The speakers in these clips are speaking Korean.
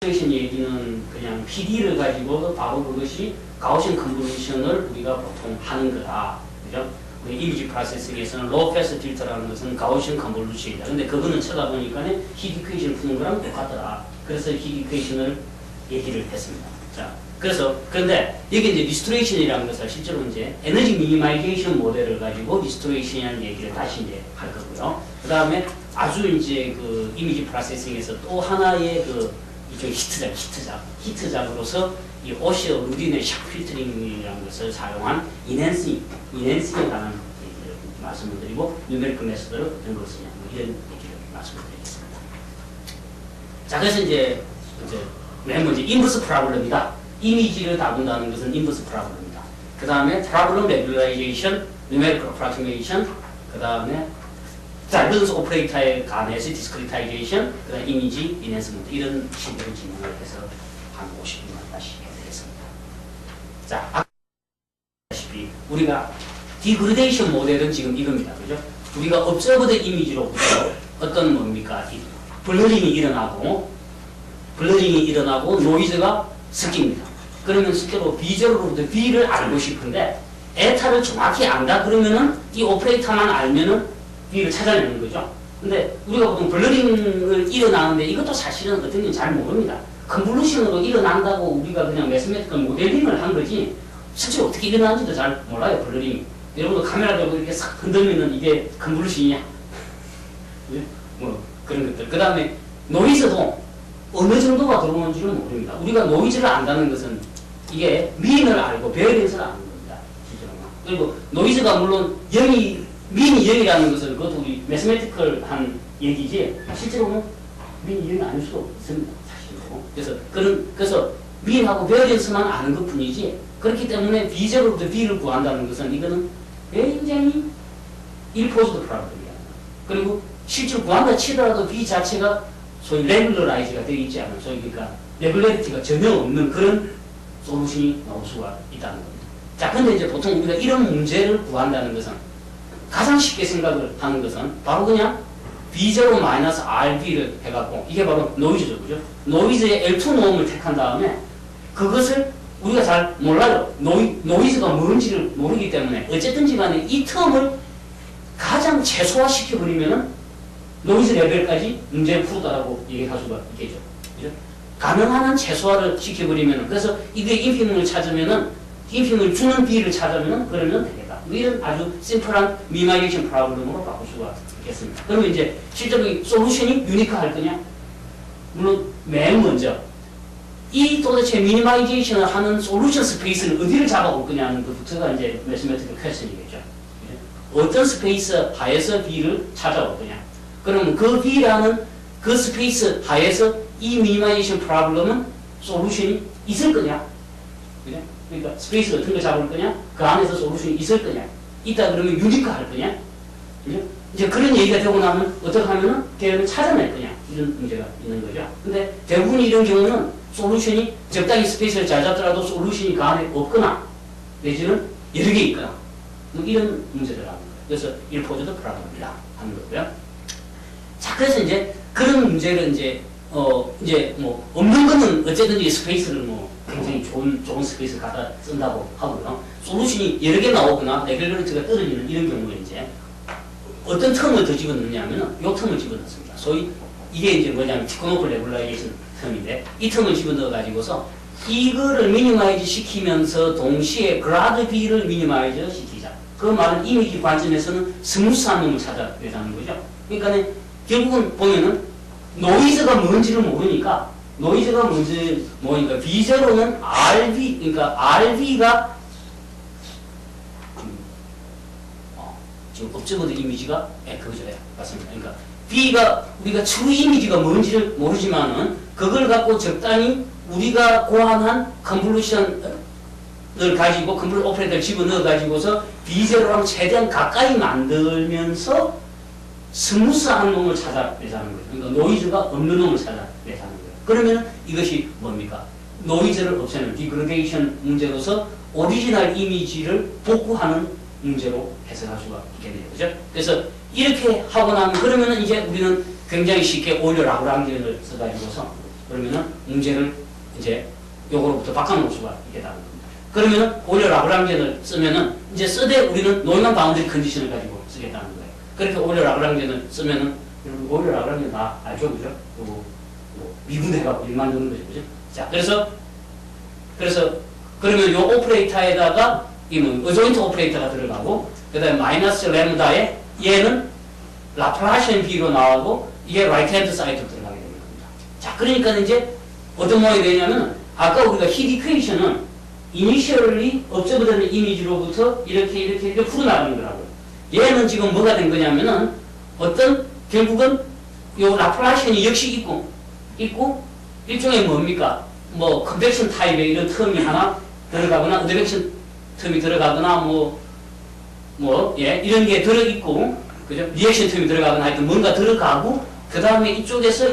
컨볼루션 얘기는 그냥 PD를 가지고 바로 그것이 가우시안 컨볼루션을 우리가 보통 하는 거다. 그죠? 우리 이미지 프로세싱에서는 로우 패스 필터라는 것은 가우시안 컨볼루션이다. 근데 그거는 쳐다보니까 히트 이퀘이션 푸는 거랑 똑같더라. 그래서 히트 이퀘이션을 얘기를 했습니다. 자, 그런데 여기 이제 리스토레이션이라는 것을 실제로 이제 에너지 미니마이제이션 모델을 가지고 리스토레이션이라는 얘기를 다시 이제 할 거고요. 그 다음에 아주 이제 그 이미지 프로세싱에서 또 하나의 그 이쪽 히트작으로서 이 오시어 루딘의 샥 필터링이라는 것을 사용한 이넨싱에 관한 얘기를 말씀을 드리고 뉴메리컬 메소드를 어떤 걸 쓰냐 이런 얘기를 말씀을 드리겠습니다. 자, 그래서 이제 맨 먼저 인버스 프로블럼이다. 이미지를 다룬다는 것은 인버스 프로블럼이다. 그 다음에 프로블럼 레귤라이제이션, 뉴메리컬 어프로치메이션, 그 다음에 밸런스 오퍼레이터에 관해서 디스크리타이제이션, 그 다음에 이미지, 인핸스먼트 이런 식으로 진행을 해서 한 50분만 다시 해드리겠습니다. 자, 아시다시피 우리가 디그레데이션 모델은 지금 이겁니다. 그죠? 우리가 observed 이미지로부터 어떤 뭡니까? 블러링이 일어나고 노이즈가 섞입니다. 그러면 실제로 B0로부터 B를 알고 싶은데 에타를 정확히 안다 그러면은 이 오퍼레이터만 알면은 B를 찾아내는 거죠. 근데 우리가 보통 블러링을 일어나는데 이것도 사실은 어떤 건 잘 모릅니다. 컨볼루션으로 일어난다고 우리가 그냥 매스매틱한 모델링을 한 거지 실제로 어떻게 일어나는지도 잘 몰라요. 블러링이. 여러분도 카메라 들고 이렇게 싹 흔들면은 이게 컨볼루션이냐? 뭐 그런 것들. 그 다음에 노이즈도 어느 정도가 들어오는지는 모릅니다. 우리가 노이즈를 안다는 것은 이게 민을 알고 베어링스를 아는 겁니다. 실제로. 그리고 노이즈가 물론 민이 0이라는 것은 그것도 우리 매스매티컬한 얘기지 실제로는 민이 0이 아닐 수도 있습니다. 사실로. 그래서 민하고 베어링스만 아는 것 뿐이지 그렇기 때문에 B제로부터 B를 구한다는 것은 이거는 굉장히 일포즈드 프로블럼이야. 그리고 실제로 구한다 치더라도 B 자체가 소위 레귤러라이즈가 되어 있지 않은 소위 그러니까 레귤러리티가 전혀 없는 그런 솔루션이 나올 수가 있다는 겁니다. 자, 근데 이제 보통 우리가 이런 문제를 구한다는 것은 가장 쉽게 생각을 하는 것은 바로 그냥 B0-RB를 해갖고 이게 바로 노이즈죠. 그죠? 노이즈의 L2 노음을 택한 다음에 그것을 우리가 잘 몰라요. 노이즈가 뭔지를 모르기 때문에 어쨌든지 간에 이 텀을 가장 최소화시켜버리면은 노이즈 레벨까지 문제를 풀었다라고 얘기할 수가 있겠죠. 그죠? 가능한 한 최소화를 시켜버리면은 그래서 이게 인피님을 찾으면은 인피님을 주는 B를 찾으면은 그러면 되겠다. 이런 아주 심플한 미니마이제이션 프로블럼으로 바꿀 수가 있겠습니다. 그러면 이제 실제로 이 솔루션이 유니크할 거냐? 물론 맨 먼저 이 도대체 미니마이제이션을 하는 솔루션 스페이스는 어디를 잡아올 거냐는 것부터가 이제 매스매틱 퀘스천이겠죠. 어떤 스페이스 하에서 B를 찾아올 거냐? 그러면 그 B라는 그 스페이스 하에서 이 미니마이제이션 프로블럼은 솔루션이 있을 거냐? 그래? 그러니까 스페이스 어떤 거 잡을 거냐? 그 안에서 솔루션이 있을 거냐? 있다 그러면 유니크할 거냐? 그죠? 이제 그런 얘기가 되고 나면 어떻게 하면은 걔를 찾아낼 거냐? 이런 문제가 있는 거죠. 근데 대부분 이런 경우는 솔루션이 적당히 스페이스를 잘 잡더라도 솔루션이 그 안에 없거나 내지는 여러 개 있거나 뭐 이런 문제를 하는 거예요. 그래서 일포즈드 프로블럼이라 하는 거고요. 자, 그래서 이제 그런 문제를 이제 뭐 없는 거는 어쨌든지 스페이스를 뭐 굉장히 좋은 스페이스를 갖다 쓴다고 하고요. 솔루션이 여러 개 나오거나 레귤러리티가 떨어지는 이런 경우에 이제 어떤 텀을 더 집어넣느냐면은 이 텀을 집어넣습니다. 소위 이게 이제 뭐냐면 티코노프 레귤라이제이션 텀인데 이 텀을 집어넣어 가지고서 이거를 미니마이즈 시키면서 동시에 그라드 B를 미니마이즈 시키자. 그 말은 이미지 관점에서는 스무스한 놈을 찾아내자는 거죠. 그러니까 결국은 보면은 노이즈가 뭔지를 모르니까 노이즈가 뭔지 모르니까 B0는 RB 그러니까 RB가 지금 observed 이미지가 그거죠. 맞습니다. 그러니까 B가 우리가 true 이미지가 뭔지를 모르지만은 그걸 갖고 적당히 우리가 고안한 컨볼루션을 가지고 컨볼루션 오퍼레이터를 집어넣어 가지고서 B0랑 최대한 가까이 만들면서 스무스한 놈을 찾아내자는 거죠. 그러니까 노이즈가 없는 놈을 찾아내자는 거예요. 그러면 이것이 뭡니까? 노이즈를 없애는 디그레데이션 문제로서 오리지널 이미지를 복구하는 문제로 해석할 수가 있겠네요. 그죠? 그래서 이렇게 하고 나면 그러면은 이제 우리는 굉장히 쉽게 오히려 라그랑지언을 써가지고서 그러면은 문제를 이제 요거로부터 바꿔놓을 수가 있겠다는 겁니다. 그러면은 오히려 라그랑겐을 쓰면은 이제 쓰되 우리는 노이만 바운드리 컨디션을 가지고 쓰겠다는 거예요. 그렇게 오히려 라그랑겐을 쓰면은 오히려 라그랑겐 다 알죠, 그죠? 요거 미분해가 1만 넣는 거죠, 그죠? 자, 그래서 그러면 요 오퍼레이터에다가 이뭐 어조인트 오퍼레이터가 들어가고 그다음에 마이너스 램다에 얘는 라플라시안 B로 나오고 이게 라이트 핸드 사이드로 들어가게 되는 겁니다. 자, 그러니까 이제 어떤 모양이 되냐면 아까 우리가 힐 이퀘이션은 이니셜리 업저브되는 이미지로부터 이렇게 풀어나가는 거라고요. 얘는 지금 뭐가 된 거냐면은 어떤 결국은 요 라플라시안이 역시 있고 일종의 뭡니까? 뭐 컨벡션 타입의 이런 텀이 하나 들어가거나 어드벡션 텀이 들어가거나 이런 게 들어있고 그죠? 리액션 텀이 들어가거나 하여튼 뭔가 들어가고 그 다음에 이쪽에서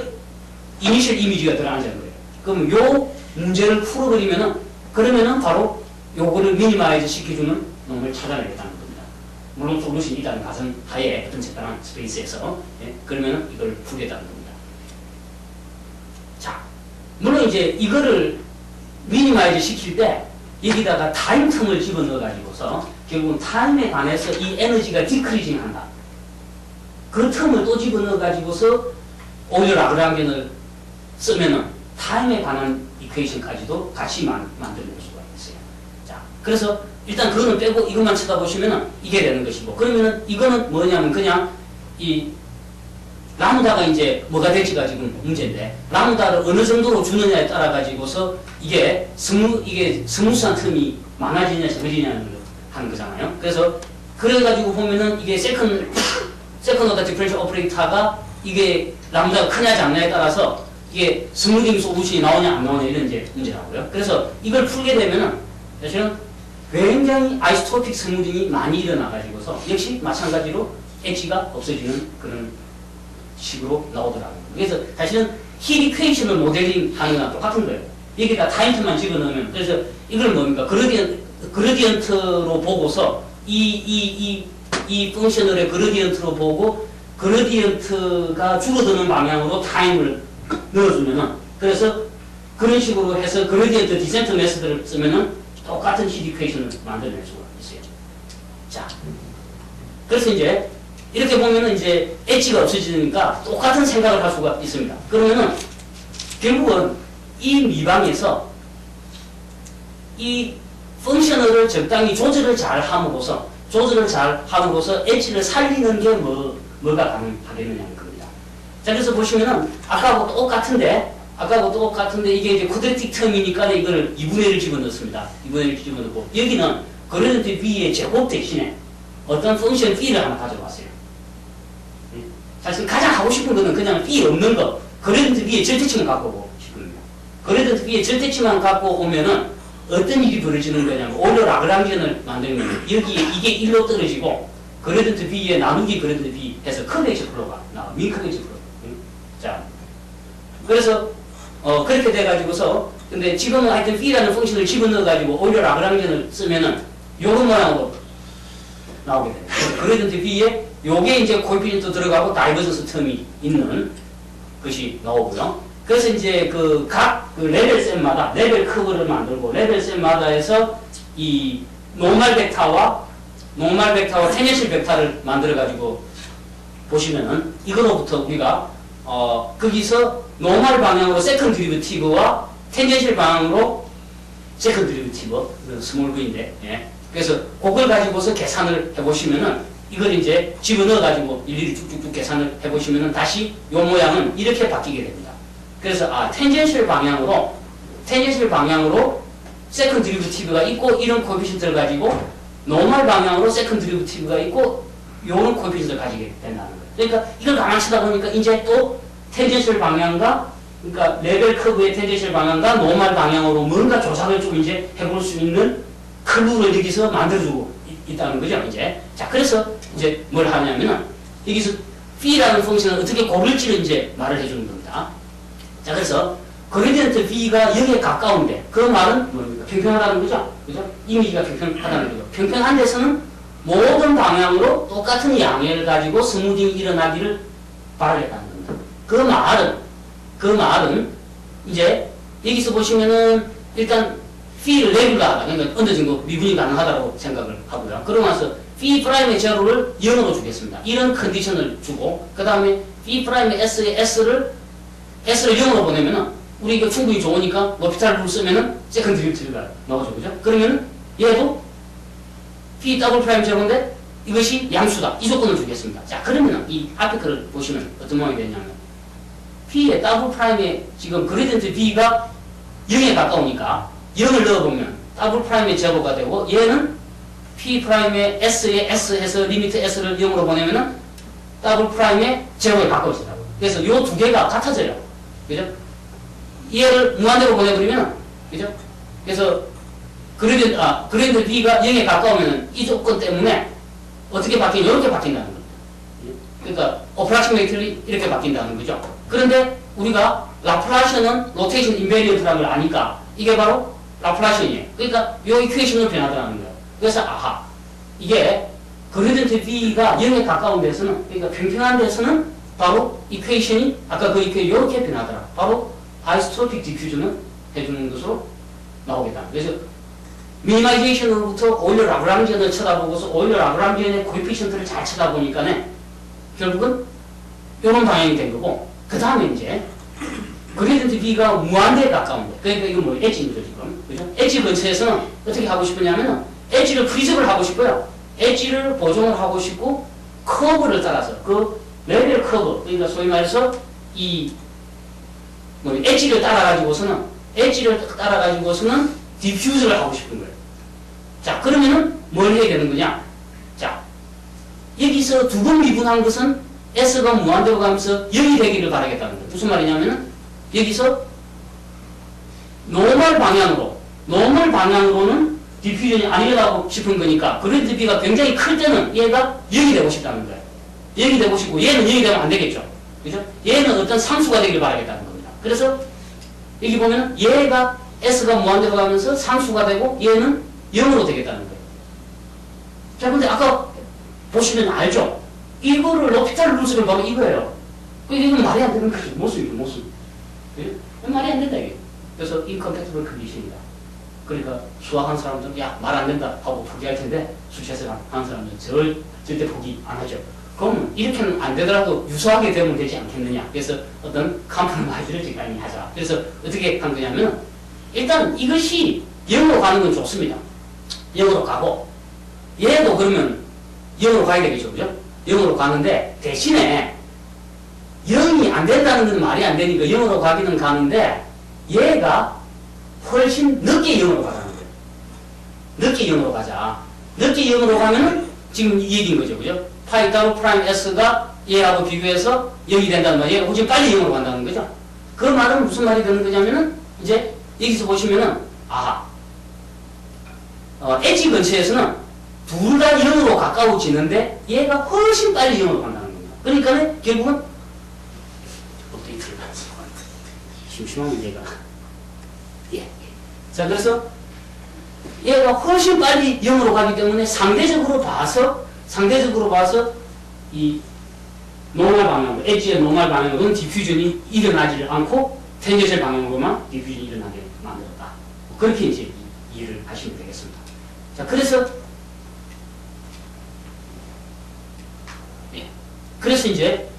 이니셜 이미지가 들어가는 거예요. 그럼 요 문제를 그러면은 바로 요거를 미니마이즈 시켜주는 놈을 찾아내겠다는 겁니다. 물론 솔루션이 있다는 가정 하에 어떤 적당한 스페이스에서 그러면은 이걸 풀겠다는 겁니다. 자, 물론 이제 이거를 미니마이즈 시킬 때 여기다가 타임 텀을 집어넣어 가지고서 결국은 타임에 관해서 이 에너지가 디크리징 한다. 그 텀을 또 집어넣어 가지고서 오히려 라그랑겐을 쓰면은 타임에 관한 이퀘이션까지도 같이 만들어낼 수가 있어요. 자, 그래서 일단 그거는 빼고 이것만 쳐다보시면은 이게 되는 것이고, 그러면은 이거는 뭐냐면 그냥 이 라무다가 이제 뭐가 될지가 지금 문제인데, 라무다를 어느 정도로 주느냐에 따라 가지고서 이게 스무스한 텀이 많아지냐 적어지냐는 걸 하는 거잖아요. 그래서 그래가지고 보면은 이게 세컨 오더 디퍼런셜 오퍼레이터가 이게 라무다가 크냐 작냐에 따라서 이게 스무딩 솔루션이 나오냐 안 나오냐 이런 이제 문제라고요. 그래서 이걸 풀게 되면은 사실은 굉장히 아이소토픽 스무딩이 많이 일어나가지고서 역시 마찬가지로 엣지가 없어지는 그런 식으로 나오더라고요. 그래서 사실은 힐 이퀘이션을 모델링 하는 거랑 똑같은 거예요. 여기다 타임트만 집어넣으면, 그래서 이걸 뭡니까? 그러디언트로 보고서 이 펑셔널의 그러디언트로 보고 그러디언트가 줄어드는 방향으로 타임을 넣어주면은, 그래서 그런 식으로 해서 그러디언트 디센트 메서드를 쓰면은 똑같은 힐 이퀘이션을 만들어낼 수가 있어요. 자, 그래서 이제 이렇게 보면은 이제 엣지가 없어지니까 똑같은 생각을 할 수가 있습니다. 그러면은 결국은 이 미방에서 이 펑셔널을 적당히 조절을 잘 함으로써 엣지를 살리는 게 뭐가 가능하겠느냐는 겁니다. 자, 그래서 보시면은 아까하고 똑같은데 이게 이제 쿼드레틱 텀이니까 이걸 2분의 1을 집어넣습니다. 2분의 1을 집어넣고 여기는 그래디언트 B의 제곱 대신에 어떤 펑션 B를 하나 가져왔어요. 사실 가장 하고 싶은 거는 그냥 B 없는 거, 그래디언트 B의 절대치만 갖고 오고 싶습니다. 그래디언트 B의 절대치만 갖고 오면은 어떤 일이 벌어지는 거냐면 오히려 라그랑겐을 만드는 거예요. 여기 이게 1로 떨어지고 그래디언트 B의 나누기 그래디언트 B 해서 커베이처 플로우가 나와. 민커베이처 플로우. 자, 그래서 그렇게 돼가지고서 근데 지금은 하여튼 B라는 펑션을 집어넣어가지고 오히려 라그랑겐을 쓰면은 요런 모양으로 나오게 됩니다. 그래디언트 B에 요게 이제 코에피션트 들어가고 다이버전스 텀이 있는 것이 나오고요. 그래서 이제 각 레벨 셋마다 레벨 커브를 만들고 레벨 셋마다에서 이 노멀 벡터와 텐젠셜 벡터를 만들어가지고 보시면은 이거로부터 우리가 거기서 노멀 방향으로 세컨 드리버티브와 텐젠셜 방향으로 세컨 드리버티브 스몰 v인데, 예. 그래서 그걸 가지고서 계산을 해보시면은 이걸 이제 집어넣어가지고 일일이 쭉쭉쭉 계산을 해보시면은 다시 요 모양은 이렇게 바뀌게 됩니다. 그래서 텐젠셜 방향으로 세컨 드리버티브가 있고 이런 코에피션트를 가지고 노멀 방향으로 세컨 드리버티브가 있고 요런 코에피션트를 가지게 된다는 거예요. 그러니까 이걸 가만히 치다 보니까 이제 또 텐젠셜 방향과 그러니까 레벨 커브의 텐젠셜 방향과 노멀 방향으로 뭔가 조작을 좀 이제 해볼 수 있는 클루를 여기서 만들어주고 있다는 거죠, 이제. 자, 그래서 이제 뭘 하냐면은 여기서 B라는 펑션을 어떻게 고를지를 이제 말을 해주는 겁니다. 자, 그래서 그래디언트 B가 여기에 가까운데 그 말은 뭡니까? 평평하다는 거죠, 그죠? 이미지가 평평하다는 거죠. 평평한 데서는 모든 방향으로 똑같은 양을 가지고 스무딩이 일어나기를 바라겠다는 겁니다. 그 말은 이제 여기서 보시면은 일단 P를 레귤러하다. 그러니까 어느 정도 미분이 가능하다고 생각을 하고요. 그러고 나서 P 프라임의 제로를 0으로 주겠습니다. 이런 컨디션을 주고 그 다음에 P 프라임의 S의 S를 0으로 보내면은 우리 이거 충분히 좋으니까 로피탈 룰 쓰면은 세컨드 데리비티브가 나오죠. 그죠? 그러면은 얘도 P 더블 프라임 제로인데 이것이 양수다. 이 조건을 주겠습니다. 자, 그러면은 이 앞에 글을 보시면 어떤 모양이 되냐면 P의 더블 프라임의 지금 그레디언트 B가 0에 가까우니까 0을 넣어보면 더블 프라임의 제로가 되고 얘는 P 프라임의 S의 S 해서 리미트 S를 0으로 보내면은 더블 프라임의 제로에 가까워진다고. 그래서 요 두 개가 같아져요. 그죠? 얘를 무한대로 보내버리면, 그죠? 그래서 그레디언트 B가 0에 가까우면 이 조건 때문에 어떻게 바뀌냐? 이렇게 바뀐다는 겁니다. 그러니까 approximately 이렇게 바뀐다는 거죠. 그런데 우리가 라플라시언은 로테이션 인베리언트라는 걸 아니까 이게 바로 라플라시언이에요. 그러니까 이 이퀘이션으로 변하더라는 거예요. 그래서 아하, 이게 그레디언트 B가 0에 가까운 데서는, 그러니까 평평한 데서는 바로 이퀘이션이 아까 그 이퀘이션 이렇게 변하더라. 바로 아이스트로픽 디퓨전을 해주는 것으로 나오겠다. 그래서 미니마이제이션으로부터 오일러 라그랑지언을 쳐다보고서 오일러 라그랑지언의 코에피션트를 잘 쳐다보니까 결국은 이런 방향이 된 거고, 그 다음에 이제 그레디언트 B가 무한대에 가까운데, 그러니까 이건 뭐 엣지입니다 지금, 그죠? 엣지 근처에서는 어떻게 하고 싶으냐면은 엣지를 프리즈를 하고 싶고요, 엣지를 보정을 하고 싶고, 커브를 따라서 그 레벨 커브, 그러니까 소위 말해서 이 엣지를 따라가지고서는 디퓨저를 하고 싶은 거예요. 자, 그러면은 뭘 해야 되는 거냐? 자, 여기서 두 번 미분한 것은 S가 무한대로 가면서 0이 되기를 바라겠다는 거예요. 무슨 말이냐면은 여기서 노멀 방향으로는 디퓨전이 아니라고 싶은 거니까 그래도 B가 굉장히 클 때는 얘가 0이 되고 싶다는 거예요. 0이 되고 싶고 얘는 0이 되면 안 되겠죠. 그죠? 얘는 어떤 상수가 되기를 바라겠다는 겁니다. 그래서 여기 보면 얘가 S가 무한대로 가면서 상수가 되고 얘는 0으로 되겠다는 거예요. 자, 근데 아까 보시면 알죠? 이거를 로피탈 루스는 바로 이거예요. 이건 말이 안 되는 거죠. 모습. 예? 말이 안 된다, 이게. 그래서 인컴팩트블 컨디션이다. 그러니까 수학한 사람들은 야, 말 안 된다 하고 포기할 텐데 수체에서 하는 사람들은 절대 포기 안 하죠. 그러면 이렇게는 안 되더라도 유사하게 되면 되지 않겠느냐. 그래서 어떤 컴프로마이즈를 많이 하자. 그래서 어떻게 한 거냐면 일단 이것이 0으로 가는 건 좋습니다. 0으로 가고 얘도 그러면 0으로 가야 되겠죠. 그죠? 0으로 가는데 대신에 0이 안 된다는 건 말이 안 되니까 0으로 가기는 가는데 얘가 훨씬 늦게 0으로 가자는 거예요. 늦게 0으로 가자. 늦게 0으로 가면은 지금 이 얘기인 거죠. 그죠? 파이 더블 프라임 S가 얘하고 비교해서 0이 된다는 말이에요. 얘가 훨씬 빨리 0으로 간다는 거죠. 그 말은 무슨 말이 되는 거냐면은 이제 여기서 보시면은 아하, 엣지 근처에서는 둘 다 0으로 가까워지는데 얘가 훨씬 빨리 0으로 간다는 겁니다. 그러니까 결국은 업데이트를 하면서 심심하면 얘가 예. 자, 그래서 얘가 훨씬 빨리 0으로 가기 때문에 상대적으로 봐서 이 노멀 방향으로, 엣지의 노멀 방향으로는 디퓨전이 일어나지 않고 텐저셜 방향으로만 디퓨전이 일어나게 만들었다. 그렇게 이제 이해를 하시면 되겠습니다. 자, 그래서 이제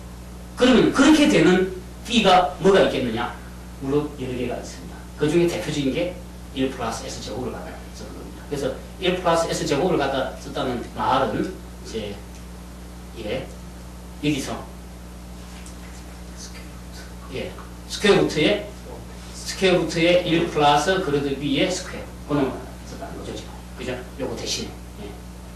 그러면 그렇게 되는 B가 뭐가 있겠느냐? 물론 여러 개가 있습니다. 그 중에 대표적인 게 1 플러스 S 제곱을 갖다 쓰는 겁니다. 그래서 1 플러스 S 제곱을 갖다 썼다는 말은 이제 여기서 스퀘어 루트의 1 플러스 그래드 B의 스퀘어 그놈을 썼다는 거죠. 그죠? 요거 대신에.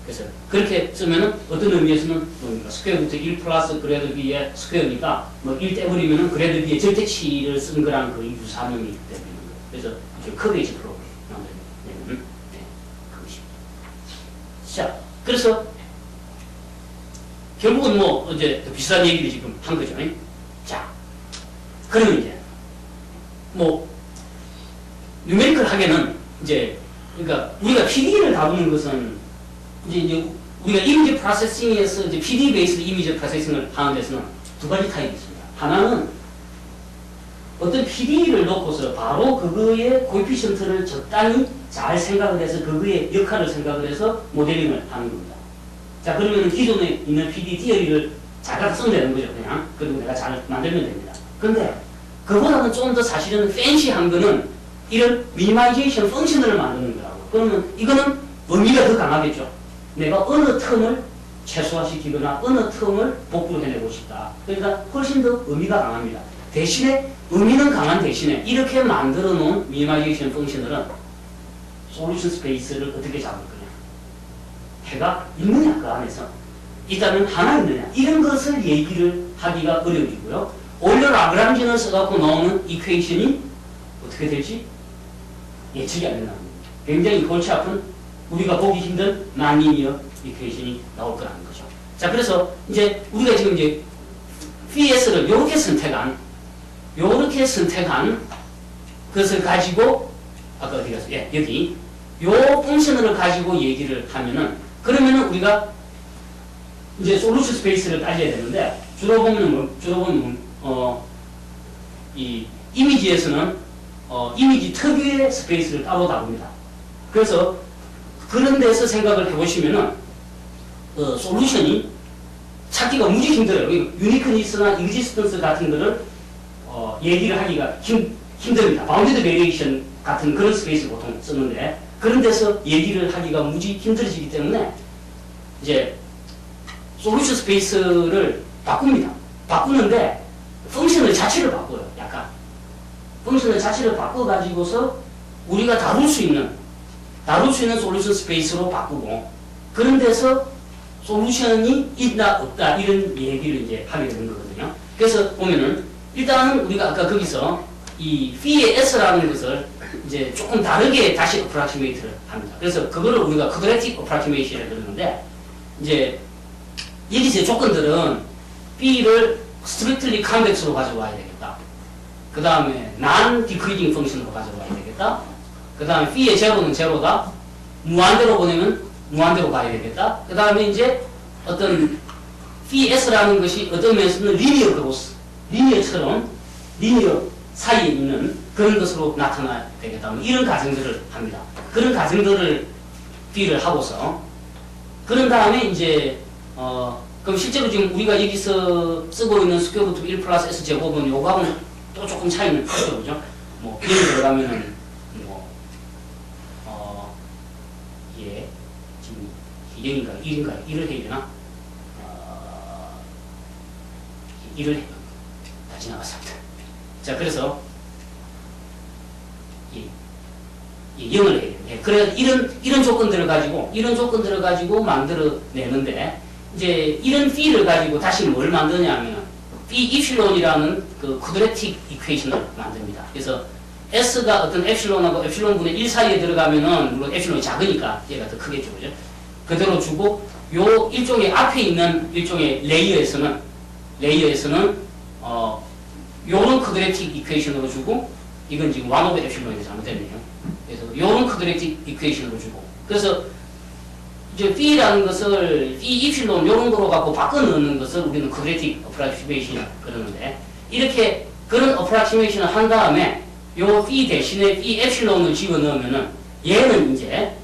그래서 그렇게 쓰면은 어떤 의미에서는 뭡니까? 스퀘어 루트 1 플러스 그래드 B의 스퀘어니까 뭐 1 떼버리면은 그래드 B의 절대치를 쓴 거랑 거의 유사함이 되는 거예요. 그래서 커베이지 프로그램 만들면 그것입니다. 자, 그래서 결국은 뭐 이제 비슷한 얘기를 지금 한 거죠. 자, 그러면 이제 뭐 뉴메리컬 하게는 이제 그러니까 우리가 PD를 다루는 것은 이제 우리가 이미지 프로세싱에서 이제 PD 베이스 이미지 프로세싱을 하는 데서는 두 가지 타입이 있습니다. 하나는 어떤 PD를 놓고서 바로 그거의 코에피션트를 적당히 잘 생각을 해서 그거의 역할을 생각을 해서 모델링을 하는 겁니다. 자, 그러면 기존에 있는 PD 티어리를 잘 갖다 쓰면 되는 거죠, 그냥. 그리고 내가 잘 만들면 됩니다. 근데 그보다는 좀 더 사실은 팬시한 거는 이런 미니마이제이션 펑션을 만드는 거라고. 그러면 이거는 의미가 더 강하겠죠. 내가 어느 텀을 최소화시키거나 어느 텀을 복구를 해내고 싶다. 그러니까 훨씬 더 의미가 강합니다. 대신에 의미는 강한 대신에 이렇게 만들어 놓은 미니마이제이션 펑션들은 솔루션 스페이스를 어떻게 잡을 거냐. 해가 있느냐 그 안에서. 있다면 하나 있느냐. 이런 것을 얘기를 하기가 어려워지고요. 오히려 라그랑지를 써갖고 나오는 이퀘이션이 어떻게 될지 예측이 안 된다는 겁니다. 굉장히 골치 아픈 우리가 보기 힘든 난리니어 이퀘이션이 나올 거라는 거죠. 자, 그래서 이제 우리가 지금 이제 PS를 요렇게 선택한 것을 가지고 아까 어디 갔어요? 예, 여기 요 펑션을 가지고 얘기를 하면은 그러면은 우리가 이제 솔루션 스페이스를 따져야 되는데 주로 보면 이 이미지에서는 이미지 특유의 스페이스를 따로 다룹니다. 그래서 그런 데서 생각을 해보시면은 솔루션이 찾기가 무지 힘들어요. 유니크니스나 익지스턴스 같은 거를 얘기를 하기가 힘듭니다. 바운디드 베리에이션 같은 그런 스페이스 보통 쓰는데 그런 데서 얘기를 하기가 무지 힘들어지기 때문에 이제 솔루션 스페이스를 바꿉니다. 바꾸는데 펑션을 자체를 바꿔요. 약간 펑션을 자체를 바꿔가지고서 우리가 다룰 수 있는 솔루션 스페이스로 바꾸고 그런 데서 솔루션이 있다 없다 이런 얘기를 이제 하게 되는 거거든요. 그래서 보면은 일단은 우리가 아까 거기서 이 P의 S라는 것을 이제 조금 다르게 다시 어프락시메이트를 합니다. 그래서 그거를 우리가 쿼드래틱 어프락시메이션이라고 그러는데 이제 여기서 조건들은 B를 strictly convex로 가져와야 되겠다. 그 다음에 non-decreasing function으로 가져와야 되겠다. 그 다음에 B의 제로는 제로다. 무한대로 보내면 무한대로 가야 되겠다. 그 다음에 이제 어떤 PS라는 것이 어떤 면에서는 리니어 그로스, 리니어 사이에 있는 그런 것으로 나타나야 되겠다. 뭐 이런 가정들을 합니다. 그런 가정들을 B를 하고서 그런 다음에 이제 그럼 실제로 지금 우리가 여기서 쓰고 있는 스퀘어 루트 1 플러스 S 제곱은 요거하고는 또 조금 차이는 크죠, 그죠? 뭐, 예를 들어가면은, 예, 지금 0인가요? 1인가요? 1을 해야 되나? 1을 해요. 다 지나갔습니다. 자, 그래서, 예, 0을 해야 돼요. 예, 그래, 이런 조건들을 가지고 만들어내는데, 이제 이런 P를 가지고 다시 뭘 만드냐면 P 이필론이라는 그 쿼드래틱 이퀘이션을 만듭니다. 그래서 S가 어떤 엡실론하고 엡실론분의 1 사이에 들어가면은 물론 엡실론이 작으니까 얘가 더 크겠죠, 그죠? 그대로 주고 요 일종의 앞에 있는 일종의 레이어에서는 요런 쿼드래틱 이퀘이션으로 주고 이건 지금 1 오브 엡실론이 잘못됐네요. 그래서 요런 쿼드래틱 이퀘이션으로 주고 그래서 이제 B라는 것을 B 이필론 이런 거로 갖고 바꿔 넣는 것을 우리는 쿼드래틱 어프락시메이션이라고 그러는데 이렇게 그런 어프락시메이션을 한 다음에 요 B 대신에 B 엡실론을 집어 넣으면은 얘는 이제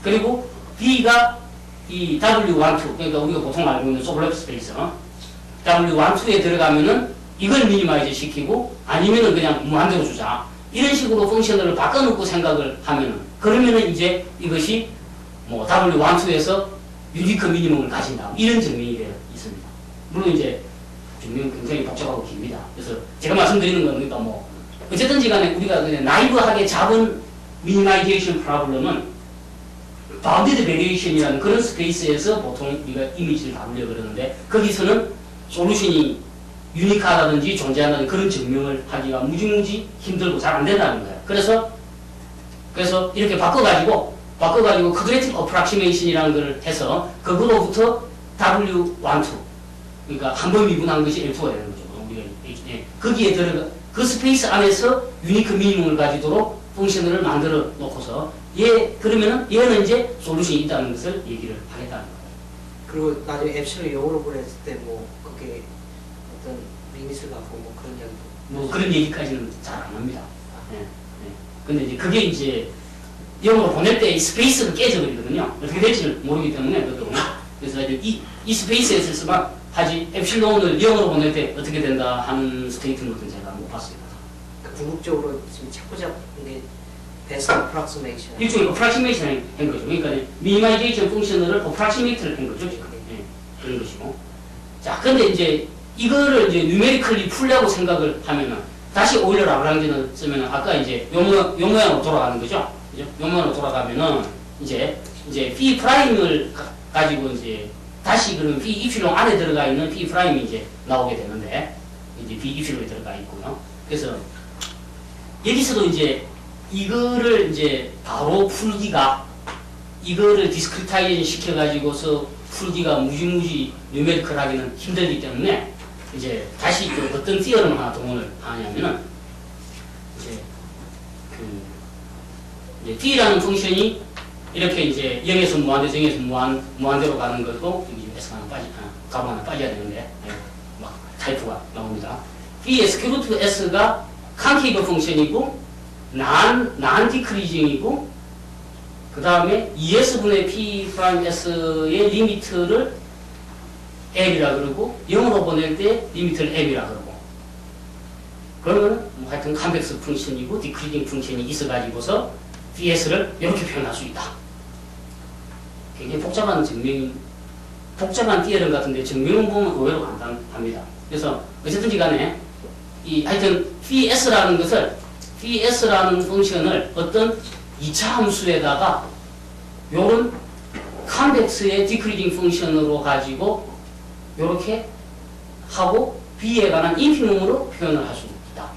그리고 B가 이 W12 그러니까 우리가 보통 알고 있는 소블랩 스페이스 W12에 들어가면은 이걸 미니마이즈 시키고 아니면은 그냥 무한대로 주자 이런 식으로 펑션을 바꿔놓고 생각을 하면은 그러면은 이제 이것이 뭐 W12에서 유니크 미니멈을 가진다 이런 증명이 되어 있습니다. 물론 이제 증명 굉장히 복잡하고 깁니다. 그래서 제가 말씀드리는 건 그러니까 뭐 어쨌든지 간에 우리가 그냥 나이브하게 잡은 미니마이제이션 프로블럼은 바운디드 베리에이션이라는 그런 스페이스에서 보통 우리가 이미지를 다루려고 그러는데 거기서는 솔루션이 유니크하다든지 존재한다는 그런 증명을 하기가 무지무지 힘들고 잘 안 된다는 거예요. 그래서 이렇게 바꿔가지고 쿼드래틱 어프락시메이션이라는 걸 해서 그거로부터 W12 그러니까 한 번 미분한 것이 L2가 되는 거죠. 우리가 거기에 들어가 그 스페이스 안에서 유니크 미니멈을 가지도록 펑션을 만들어 놓고서 그러면은 얘는 이제 솔루션이 있다는 것을 얘기를 하겠다는 거예요. 그리고 나중에 엡실을 영어로 보냈을 때 뭐 그게 어떤 리밋을 갖고 뭐 그런 이야기도 뭐 그런 얘기까지는 잘 안 합니다. 예, 예. 근데 이제 그게 이제 영어로 보낼 때 이 스페이스가 깨져버리거든요. 어떻게 될지를 모르기 때문에 그것도. 그래서 이 스페이스에 있어서만 하지 엡실론을 영어로 보낼 때 어떻게 된다 하는 스테이트먼트는 제가 못 봤습니다. 궁극적으로 지금 찾고자 하는 게 best approximation. 일종의 approximation 한 거죠. 그러니까 minimization 펑션을 approximate를 한 거죠. 지금. 예, 그런 것이고. 자, 근데 이제 이거를 이제 numerically 풀려고 생각을 하면은 다시 오일러 라그랑지를 쓰면은 아까 이제 요 모양으로 돌아가는 거죠. 그죠? 요 모양으로 돌아가면은 이제 phi 프라임을 가지고 이제 다시 그런 phi 이필론 안에 들어가 있는 phi 프라임이 이제 나오게 되는데 이제 phi 이필론에 들어가 있고요. 그래서 여기서도 이제 이거를 이제 바로 풀기가 이거를 디스크리타이제이션 시켜가지고서 풀기가 무지무지 뉴메리컬하기는 힘들기 때문에 이제 다시 그 어떤 티어를 하나 동원을 하냐면은 이제 T라는 펑션이 이렇게 이제 0에서 무한대, 0에서 무한대로 가는 거고 여기 S가 하나 가로 하나 빠져야 되는데 막 타이프가 나옵니다. P의 스퀘어루트 S가 칸케이브 펑션이고 난 디크리징이고 그 다음에 2S분의 P 프라임 S의 리미트를 L이라 그러고 0으로 보낼 때 리미트를 M이라 그러고 그러면 뭐 하여튼 컨벡스 펑션이고 디크리징 펑션이 있어가지고서 VS를 이렇게 표현할 수 있다. 굉장히 복잡한 티어럼 같은데 증명을 보면 의외로 간단합니다. 그래서 어쨌든지 간에 하여튼 VS라는 펑션을 어떤 2차 함수에다가 요런 컨벡스의 디크리징 펑션으로 가지고 요렇게 하고 B에 관한 인피멈으로 표현을 할 수 있다.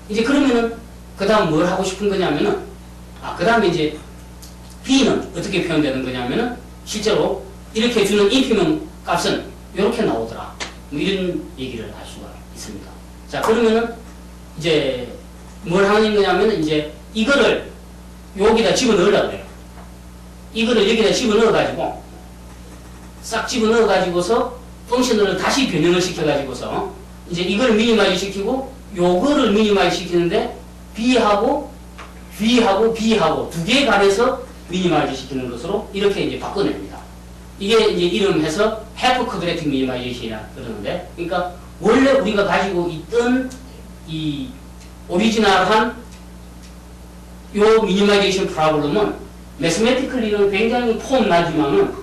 이제 그러면은 그 다음 뭘 하고 싶은 거냐면은 그 다음에 이제 B는 어떻게 표현되는 거냐면은 실제로 이렇게 주는 인피멈 값은 이렇게 나오더라. 뭐 이런 얘기를 할 수가 있습니다. 자, 그러면은 이제 뭘 하는 거냐면은 이제 이거를 여기다 집어넣으려고 해요. 이거를 여기다 집어넣어가지고 싹 집어넣어가지고서 펑션을 다시 변형을 시켜가지고서 이제 이걸 미니마이즈 시키고 요거를 미니마이즈 시키는데 B하고 B하고 두 개에 관해서 미니마이즈 시키는 것으로 이렇게 이제 바꿔냅니다. 이게 이제 이름해서 half quadratic minimization이라 그러는데, 그러니까 원래 우리가 가지고 있던 이 오리지널한 요 미니마이제이션 프로블럼은 매스매티컬리는 굉장히 폼 나지만은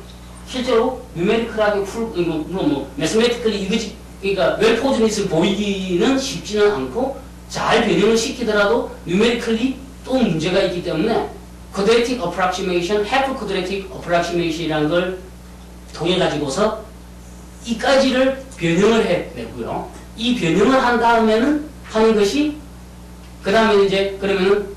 실제로 뉴메리컬하게 물론 뭐 매스매티컬리 이거지 그러니까 웰포즈닛을 보이기는 쉽지는 않고 잘 변형을 시키더라도 뉴메리컬리 또 문제가 있기 때문에 quadratic approximation, half quadratic approximation이라는 걸 통해 가지고서 이까지를 변형을 해내고요. 이 변형을 한 다음에는 하는 것이 그 다음에 이제 그러면은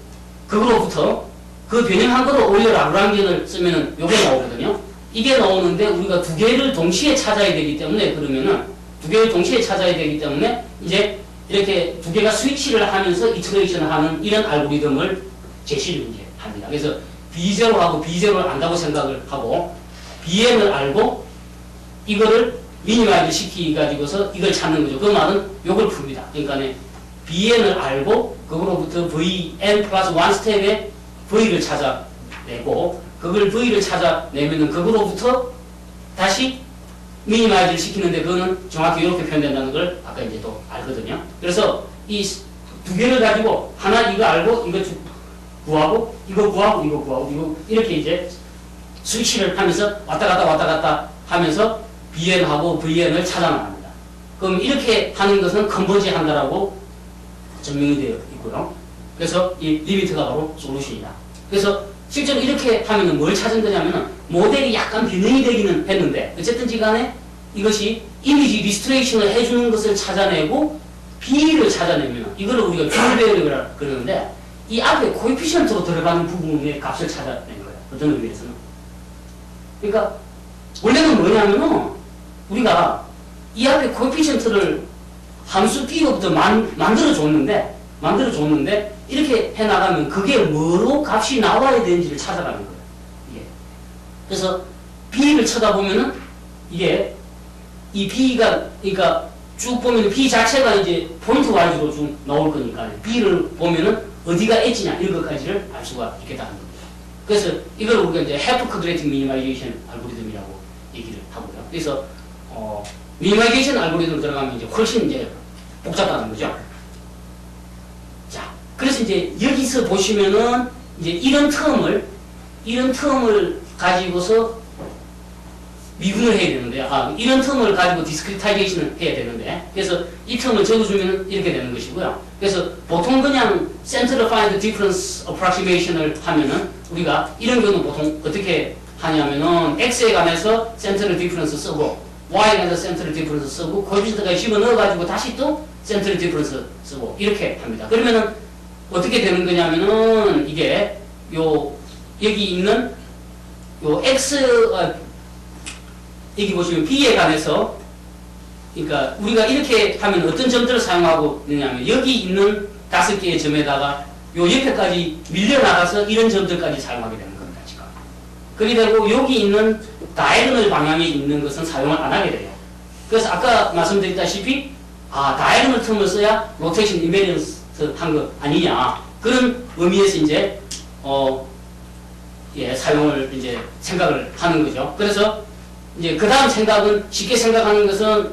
그거로부터 그 변형한 거로 오히려 라그랑지언을 쓰면은 요게 나오거든요. 이게 나오는데 우리가 두 개를 동시에 찾아야 되기 때문에 그러면은 두 개를 동시에 찾아야 되기 때문에 이제 이렇게 두 개가 스위치를 하면서 이터레이션을 하는 이런 알고리즘을 제시를 이제 합니다. 그래서 B0하고 B0를 안다고 생각을 하고 BN을 알고 이거를 미니마이즈 시키가지고서 이걸 찾는 거죠. 그 말은 요걸 풉니다. 그러니까 BN을 알고 그거로부터 VN 플러스 1 스텝에 V를 찾아내고 그걸 V를 찾아내면은 그거로부터 다시 미니마이즈를 시키는데 그거는 정확히 이렇게 표현된다는 걸 아까 이제 또 알거든요. 그래서 이 두 개를 가지고 하나 이거 알고 이거 구하고 이거 구하고 이거 구하고 이거 이렇게 이제 스위치를 하면서 왔다 갔다 하면서 BN하고 VN을 찾아나갑니다. 그럼 이렇게 하는 것은 컨버지 한다라고 증명이 되어 있고요. 그래서 이 리미트가 바로 솔루션이다. 그래서 실제로 이렇게 하면은 뭘 찾은 거냐면은 모델이 약간 변형이 되기는 했는데 어쨌든지 간에 이것이 이미지 리스토레이션을 해주는 것을 찾아내고 B를 찾아내면 이거를 우리가 뷰베어리라 그러는데 이 앞에 코에피션트로 들어가는 부분의 값을 찾아낸 거예요. 어떤 의미에서는. 그러니까 원래는 뭐냐면은 우리가 이 앞에 코에피션트를 함수 B로부터 만들어 줬는데 이렇게 해나가면 그게 뭐로 값이 나와야 되는지를 찾아가는 거예요. 예. 그래서 B를 쳐다보면은 이게 이 B가 그러니까 쭉 보면 B 자체가 이제 포인트 와이즈로 쭉 나올 거니까 B를 보면은 어디가 엣지냐 이런 것까지를 알 수가 있겠다는 겁니다. 그래서 이걸 우리가 이제 half quadratic minimization 알고리즘이라고 얘기를 하고요. 그래서 미니마이제이션 알고리즘으로 들어가면 이제 훨씬 이제 복잡하다는 거죠. 자, 그래서 이제 여기서 보시면은 이제 이런 텀을 가지고서 미분을 해야 되는데, 이런 텀을 가지고 디스크리타이제이션을 해야 되는데, 그래서 이 텀을 적어주면 이렇게 되는 것이고요. 그래서 보통 그냥 Central Find Difference Approximation을 하면은 우리가 이런 경우는 보통 어떻게 하냐면은 X에 관해서 Central Difference 쓰고 Y에 관해서 Central Difference 쓰고 코에피션트가 집어넣어가지고 다시 또 Central Difference 쓰고 이렇게 합니다. 그러면은 어떻게 되는 거냐면은 이게 여기 있는 여기 보시면 B에 관해서 그러니까 우리가 이렇게 하면 어떤 점들을 사용하고 있냐면 여기 있는 5개의 점에다가 요 옆에까지 밀려나가서 이런 점들까지 사용하게 되는 겁니다. 지금. 그렇게 되고 여기 있는 다이애고널 방향에 있는 것은 사용을 안 하게 돼요. 그래서 아까 말씀드렸다시피 다이애고널 텀을 써야 로테이션 인베리언스 한 거 아니냐 그런 의미에서 이제 사용을 이제 생각을 하는 거죠. 그래서 이제 그 다음 생각은 쉽게 생각하는 것은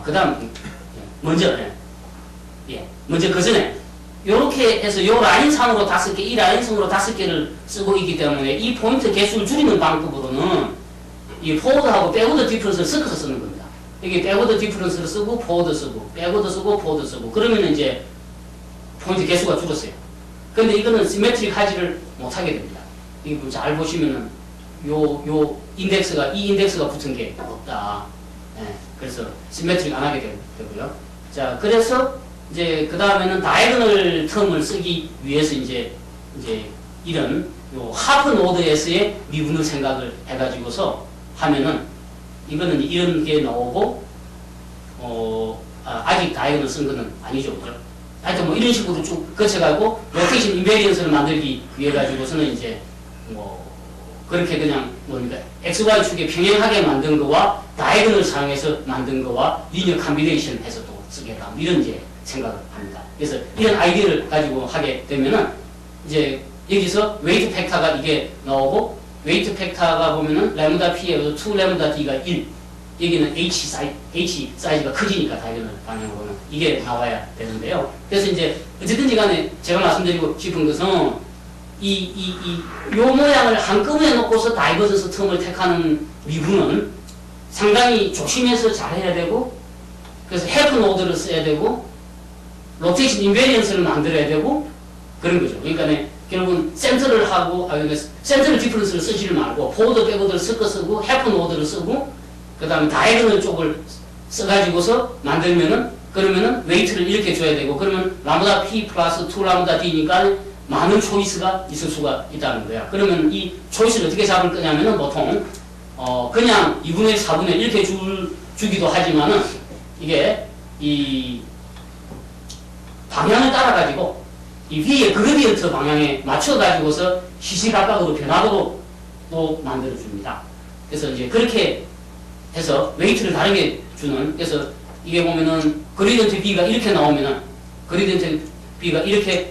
그 다음 먼저 그 전에 이렇게 해서 이 라인상으로 5개, 이 라인상으로 5개를 쓰고 있기 때문에 이 포인트 개수를 줄이는 방법으로는 이 포워드하고 백워드 디퍼런스를 섞어서 쓰는 겁니다. 이게 백워드 디퍼런스를 쓰고 포워드 쓰고 백워드 쓰고 포워드 쓰고 그러면 이제 포인트 개수가 줄었어요. 근데 이거는 시메트릭 하지를 못하게 됩니다. 이게 잘 보시면은 요 인덱스가 이 인덱스가 붙은 게 없다. 그래서 시메트릭 안 하게 되고요. 자, 그래서 이제 그 다음에는 다이애고널 텀을 쓰기 위해서 이제 이런 하프 노드에서의 미분을 생각을 해가지고서 하면은 이거는 이런 게 나오고 아직 다이애고널 쓴 거는 아니죠, 그죠? 하여튼 뭐 이런 식으로 쭉 거쳐가고 로테이션 인베리언스를 만들기 위해 가지고서는 이제 그렇게 그냥 뭡니까 XY 축에 평행하게 만든 거와 다이애고널을 사용해서 만든 거와 리니어 컴비네이션 해서 또 쓰겠다 이런 이제 생각을 합니다. 그래서 이런 아이디어를 가지고 하게 되면은 이제 여기서 웨이트 팩터가 이게 나오고 웨이트 팩터가 보면은 램다 P에 2 램다 D가 1 여기는 H 사이즈가 커지니까 다이애고널 방향으로는 이게 나와야 되는데요. 그래서 이제 어쨌든지 간에 제가 말씀드리고 싶은 것은 요 모양을 한꺼번에 놓고서 다이버전스 텀을 택하는 미분은 상당히 조심해서 잘 해야 되고 그래서 해프 노드를 써야 되고 로테이션 인베리언스를 만들어야 되고 그런 거죠. 그러니까 결국은 센터를 하고 센터를 디퍼런스를 쓰지를 말고 포워드 백워드를 섞어 쓰고 해프 노드를 쓰고 그 다음에 다이애고널 쪽을 써가지고서 만들면은 그러면은 웨이트를 이렇게 줘야 되고 그러면 람다 P 플러스 2 람다 D니까 많은 초이스가 있을 수가 있다는 거야. 그러면 이 초이스를 어떻게 잡을 거냐면은 보통 그냥 2분의 1, 4분의 1 이렇게 주기도 하지만은 이게 이 방향을 따라 가지고 이 위에 그레디언트 방향에 맞춰 가지고서 시시각각으로 변화도로 또 만들어 줍니다. 그래서 이제 그렇게 해서 웨이트를 다르게 주는 그래서 이게 보면은 그레디언트 B가 이렇게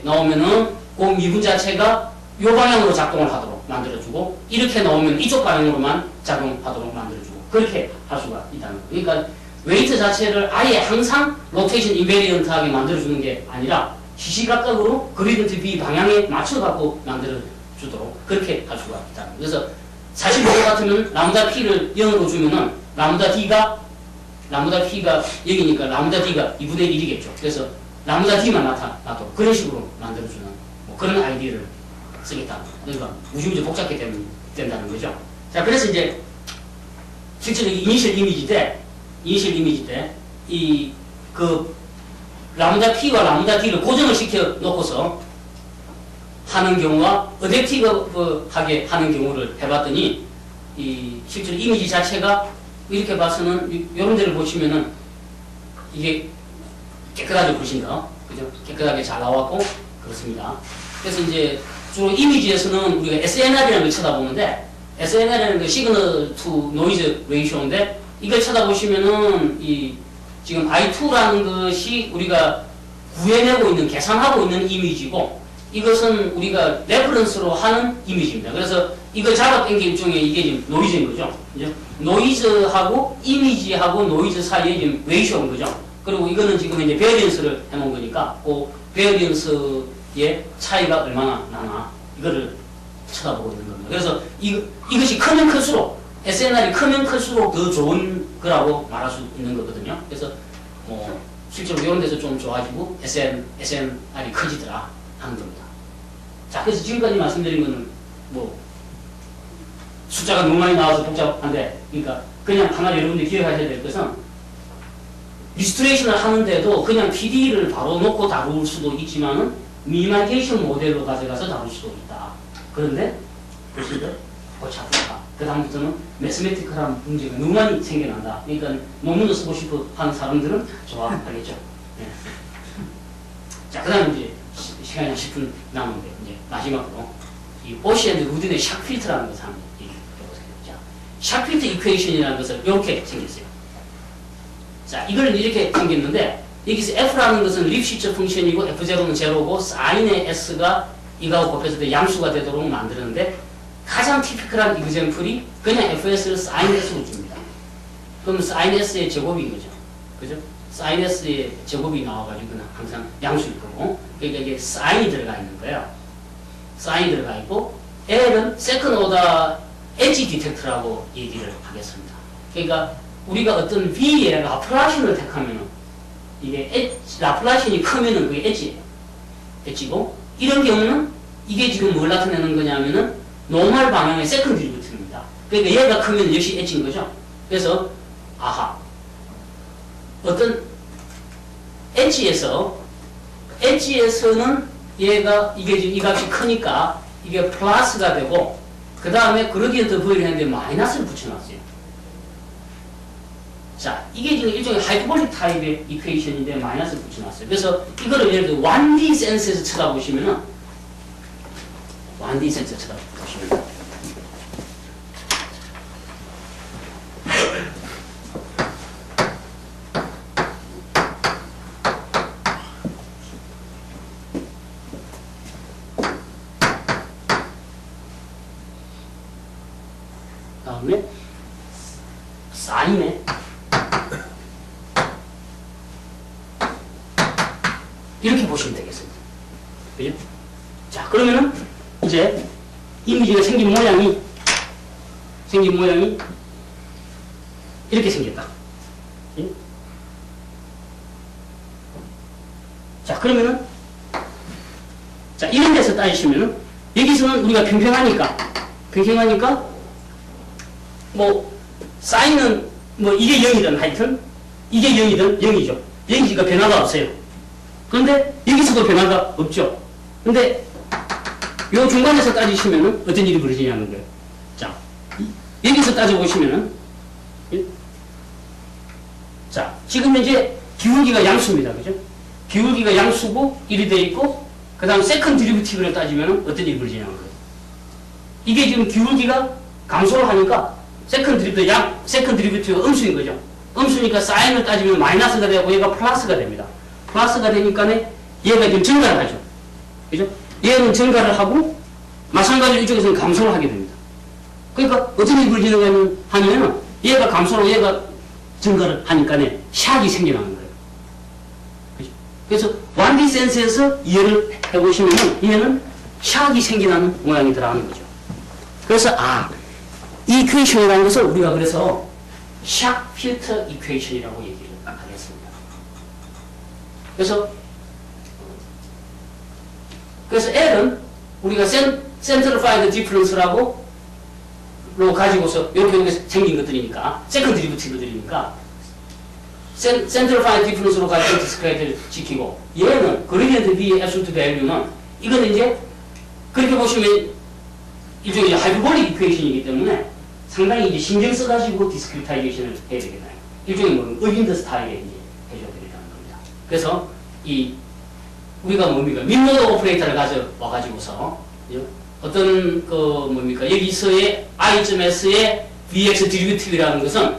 나오면은 그 미분 자체가 이 방향으로 작동을 하도록 만들어주고 이렇게 나오면 이쪽 방향으로만 작동하도록 만들어주고 그렇게 할 수가 있다는 거예요. 그러니까 웨이트 자체를 아예 항상 로테이션 인베리언트하게 만들어주는 게 아니라 시시각각으로 그레디언트 B 방향에 맞춰갖고 만들어주도록 그렇게 할 수가 있다는 거예요. 그래서 사실 그거 같으면 람다 P를 0으로 주면은 람다 P가 여기니까 람다 D가 2분의 1이겠죠. 그래서 람다 D만 나타나도 그런 식으로 만들어주는 그런 아이디어를 쓰겠다. 그러니까 무지무지 복잡하게 된다는 거죠. 자, 그래서 이제 실제로 이니셜 이미지 때 람다 P와 람다 D를 고정을 시켜 놓고서 하는 경우와 어댑티브하게 하는 경우를 해봤더니 실제로 이미지 자체가 이렇게 봐서는 이런 데를 보시면은 이게 깨끗하게 보신다. 그죠? 깨끗하게 잘 나왔고 그렇습니다. 그래서 이제 주로 이미지에서는 우리가 SNR이라는 걸 쳐다보는데 SNR이라는 게 시그널 투 노이즈 레이쇼인데 이걸 쳐다보시면은 이 지금 I2라는 것이 우리가 구해내고 있는, 계산하고 있는 이미지고, 이것은 우리가 레퍼런스로 하는 이미지입니다. 그래서 이거 잡아당긴 일종의 이게 지금 노이즈인 거죠. 그죠? 노이즈하고 이미지하고 노이즈 사이에 지금 레이쇼인 거죠. 그리고 이거는 지금 이제 베어리언스를 해놓은 거니까, 그 베어리언스의 차이가 얼마나 나나, 이거를 쳐다보고 있는 겁니다. 그래서 이것이 크면 클수록, SNR이 크면 클수록 더 좋은 거라고 말할 수 있는 거거든요. 그래서 뭐 실제로 이런 데서 좀 좋아지고 SNR이 커지더라 하는 겁니다. 자, 그래서 지금까지 말씀드린 거는 뭐 숫자가 너무 많이 나와서 복잡한데, 그러니까 그냥 하나 여러분들이 기억하셔야 될 것은 리스토레이션을 하는데도 그냥 PD를 바로 놓고 다룰 수도 있지만은 미니마이제이션 모델로 가져가서 다룰 수도 있다. 그런데 보시죠. 복잡하다. 그 다음부터는 매스메티컬한 문제가 너무 많이 생겨난다. 그러니까 논문을 쓰고 싶어 하는 사람들은 좋아하겠죠. 네. 자, 그 다음에 이제 시간이 한 10분 남은데, 이제 마지막으로 이 오시 앤드 루딘의 샥 필터라는 것을 한번 얘기해보세요. 자, 샥 필터 이퀘이션이라는 것은 이렇게 생겼어요. 자, 이걸 이렇게 생겼는데, 여기서 F라는 것은 립시처 펑션이고, F0는 제로고, 사인의 S가 이거하고 곱해서 양수가 되도록 만드는데, 가장 티피컬한 이그젬플이 그냥 FS를 사인 S로 줍니다. 그럼 사인 S의 제곱인 거죠. 그죠? 사인 S의 제곱이 나와가지고 그냥 항상 양수일 거고, 그러니까 이게 사인이 들어가 있는 거예요. 사인이 들어가 있고, L은 세컨 오더 엣지 디텍터라고 얘기를 하겠습니다. 그러니까 우리가 어떤 V의 라플라시언을 택하면은, 이게 라플라시언이 크면은 그게 엣지예요. 엣지고, 이런 경우는 이게 지금 뭘 나타내는 거냐면은, 노멀 방향의 세컨드 드리브티브입니다. 그러니까 얘가 크면 역시 엣지인 거죠. 그래서 아하, 어떤 엣지에서는 얘가 이게 지금 이 값이 크니까 이게 플러스가 되고, 그 다음에 그러기엔 더 보이려 했는데 마이너스를 붙여놨어요. 자, 이게 지금 일종의 하이퍼볼릭 타입의 이퀘이션인데 마이너스를 붙여놨어요. 그래서 이거를 예를 들어 1D 센스에서 쳐다보시면은 1D 센스 쳐다보시면 다음에 사인에 이렇게 보시면 되겠습니다. 그죠? 자, 그러면은 이제 이미지가 생긴 모양이 이렇게 생겼다. 예? 자, 그러면은 자, 이런 데서 따지시면은 여기서는 우리가 평평하니까 뭐 사인은 뭐 이게 0이든 하여튼 이게 0이든 0이죠. 0이니까 변화가 없어요. 그런데 여기서도 변화가 없죠. 근데 요 중간에서 따지시면은 어떤 일이 벌어지냐는 거예요. 자, 여기서 따져보시면은, 예? 자, 지금 이제 기울기가 양수입니다. 그죠? 기울기가 양수고, 일이 돼 있고, 그 다음 세컨드 드리브티브를 따지면은 어떤 일이 벌어지냐는 거예요. 이게 지금 기울기가 감소를 하니까, 세컨드 드리브티브가 음수인 거죠. 음수니까 사인을 따지면 마이너스가 되고, 얘가 플러스가 됩니다. 플러스가 되니까 얘가 지금 증가를 하죠. 그죠? 얘는 증가를 하고 마찬가지로 이쪽에서는 감소를 하게 됩니다. 그러니까 어떤 일이 벌어지는 하냐면 얘가 감소로 얘가 증가를 하니까 샥이 생겨나는 거예요. 그죠? 그래서 1D 센스에서 이해를 해보시면 얘는 샥이 생겨나는 모양이더라는 거죠. 그래서 이 이퀘이션이라는 것을 우리가 그래서 샥 필터 이퀘이션이라고 얘기를 하겠습니다. 그래서 L은 우리가 센트럴파이드 디퍼런스라고 가지고서 이렇게 생긴 것들이니까 세컨드 드리브티브들이니까 센트럴파이드 디퍼런스로 가지고 디스크레이트를 지키고, 얘는 그레디언트 B의 애솔트 밸류는 이거는 이제 그렇게 보시면 일종의 하이퍼볼릭 이퀘이션이기 때문에 상당히 이제 신경 써가지고 디스크리타이제이션을 해야 되겠나요? 일종의 뭐 어빈더 스타일에 이제 해줘야 되겠다는 겁니다. 그래서 우리가 뭡니까? 민노드 오퍼레이터를 가져와가지고서, 어떤, 여기서의 i.s의 vx 드리브티브라는 것은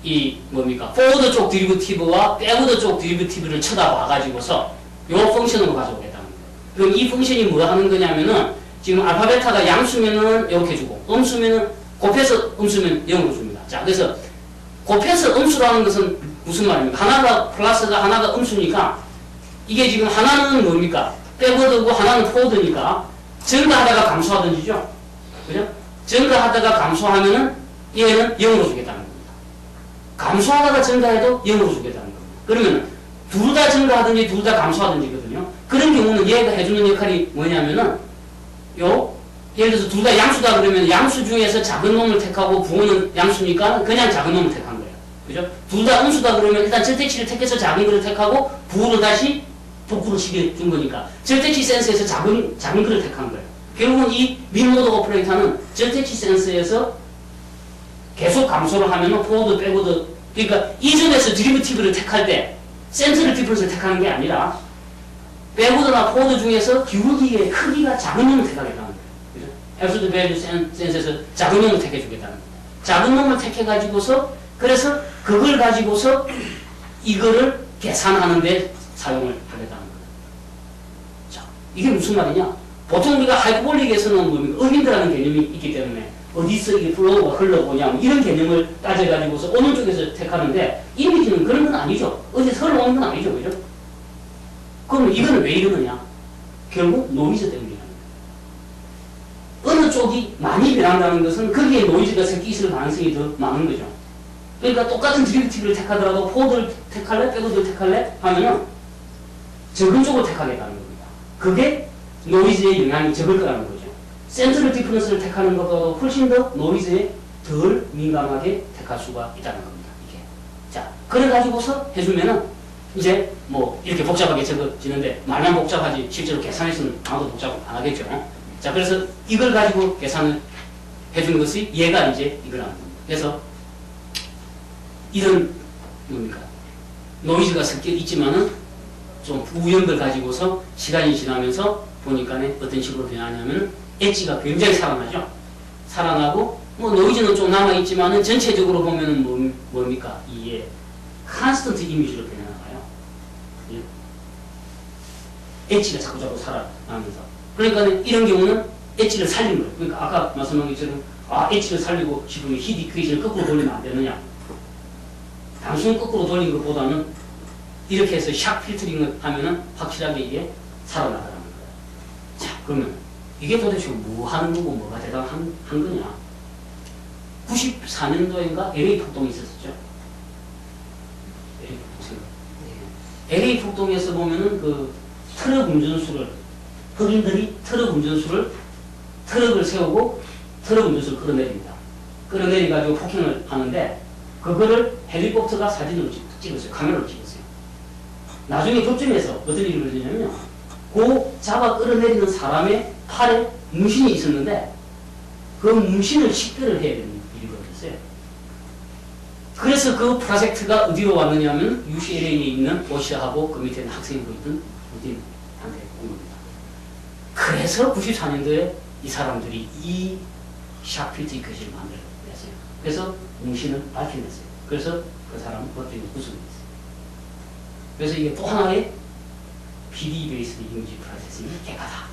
이 뭡니까? 포워드 쪽 드리브티브와 백워드 쪽 드리브티브를 쳐다봐가지고서 요 펑션으로 가져오겠다는 거예요. 그럼 이 펑션이 뭐 하는 거냐면은 지금 알파 베타가 양수면은 이렇게 주고 음수면은 곱해서 음수면 0으로 줍니다. 자, 그래서 곱해서 음수라는 것은 무슨 말입니까? 하나가 플러스가 하나가 음수니까 이게 지금 하나는 뭡니까? 백워드고 하나는 포워드니까 증가하다가 감소하든지죠. 그죠? 증가하다가 감소하면은 얘는 0으로 주겠다는 겁니다. 감소하다가 증가해도 0으로 주겠다는 겁니다. 그러면 둘 다 증가하든지 둘 다 감소하든지거든요. 그런 경우는 얘가 해주는 역할이 뭐냐면은 예를 들어서 둘 다 양수다 그러면 양수 중에서 작은 놈을 택하고 부호는 양수니까 그냥 작은 놈을 택한 거예요. 그죠? 둘 다 음수다 그러면 일단 절대치를 택해서 작은 거를 택하고 부호를 다시 복구로 시켜준 거니까 절대치 센스에서 작은 거를 택한 거예요. 결국은 이 민모드 오퍼레이터는 절대치 센스에서 계속 감소를 하면 포워드, 백워드 그러니까 이전에서 드리브티브를 택할 때 센터를 디퍼런스를 택하는 게 아니라 백워드나 포워드 중에서 기울기의 크기가 작은 놈을 택하겠다는 거예요. 그죠? absolute value 센스에서 작은 놈을 택해주겠다는 거예요. 작은 놈을 택해가지고서 그래서 그걸 가지고서 이거를 계산하는데 사용을 하겠다는 거예요. 자, 이게 무슨 말이냐? 보통 우리가 하이퍼볼릭에서는 뭡니까? 어빈드라는 개념이 있기 때문에 어디서 이게 플로우가 흘러오냐 뭐 이런 개념을 따져가지고서 어느 쪽에서 택하는데 이미지는 그런 건 아니죠. 어디서 흘러오는 건 아니죠. 그죠? 그럼 이거는 왜 이러느냐? 결국 노이즈 때문이라는 거예요. 어느 쪽이 많이 변한다는 것은 거기에 노이즈가 섞여 있을 가능성이 더 많은 거죠. 그러니까 똑같은 드리브티브를 택하더라도 포워드를 택할래? 백워드를 택할래? 하면은 적은 쪽을 택하겠다는 겁니다. 그게 노이즈의 영향이 적을 거라는 거죠. 센트럴 디퍼런스를 택하는 것보다 훨씬 더 노이즈에 덜 민감하게 택할 수가 있다는 겁니다. 이게. 자, 그래가지고서 해주면은 이제 뭐 이렇게 복잡하게 적어지는데 말만 복잡하지 실제로 계산해서는 아무도 복잡 안 하겠죠. 자, 그래서 이걸 가지고 계산을 해준 것이 얘가 이제 이거라는 겁니다. 그래서 이런 뭡니까? 노이즈가 섞여 있지만은 좀 우연걸 가지고서 시간이 지나면서 보니까 어떤 식으로 변하냐면 엣지가 굉장히 살아나죠. 살아나고 뭐 노이즈는 좀 남아있지만은 전체적으로 보면은 뭡니까? 이게 컨스턴트 이미지로 변해나가요. 엣지가 자꾸 살아나면서 그러니까 이런 경우는 엣지를 살린 거예요. 그러니까 아까 말씀한 것처럼 엣지를 살리고 싶으면 히트 이퀘이션을 거꾸로 돌리면 안 되느냐? 단순히 거꾸로 돌린 것보다는 이렇게 해서 샥 필터링을 하면은 확실하게 이게 살아나가는 거예요. 자, 그러면 이게 도대체 뭐 하는 거고 뭐가 대단한 거냐? 94년도인가 LA 폭동이 있었죠. LA 폭동에서 보면은 그 트럭 운전수를 흑인들이 트럭을 세우고 트럭 운전수를 끌어내립니다. 끌어내려가지고 폭행을 하는데 그거를 헬리콥터가 사진으로 찍었어요. 카메라로 찍었어요. 나중에 법정에서 어떤 일이 벌어지냐면요. 그 잡아 끌어내리는 사람의 팔에 문신이 있었는데 그 문신을 식별을 해야 되는 일이 벌어졌어요. 그래서 그 프로젝트가 어디로 왔느냐면 UCLA에 있는 오시아하고 그 밑에 학생으로 있던 우딘한테 온 겁니다. 그래서 94년도에 이 사람들이 이 샤필트 이컷을 만들어냈어요. 그래서 문신을 밝혀냈어요. 그래서 그 사람은 법정에 구속됐어요. 그래서 이게 또 하나의 PD 베이스드 이미지 프로세싱이 개가다.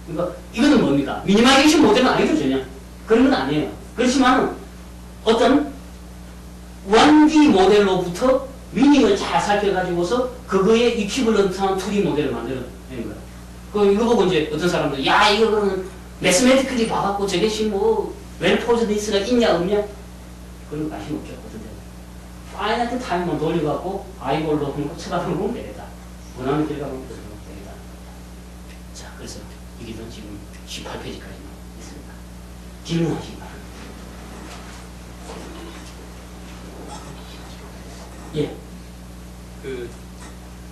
그러니까 이거는 뭡니까? 미니마이제이션 모델은 아니죠 전혀. 그런 건 아니에요. 그렇지만 어떤 1D 모델로부터 미닝을 잘 살펴가지고서 그거에 이퀴벌런트한 2D 모델을 만들어내는 거예요. 이거 보고 이제 어떤 사람들 야 이거는 매스매티컬리 봐갖고 저게 뭐 웰포즈니스가 있냐 없냐 그런 거 관심 없죠. 어떤 데는 파이나이트 타임만 돌려갖고 아이볼로 쳐다보면 되겠다. 원하는 결과만 보면 되겠다. 자, 그래서 이게 지금 18페이지까지만 있습니다. 질문하시기 바랍니다. 예. 그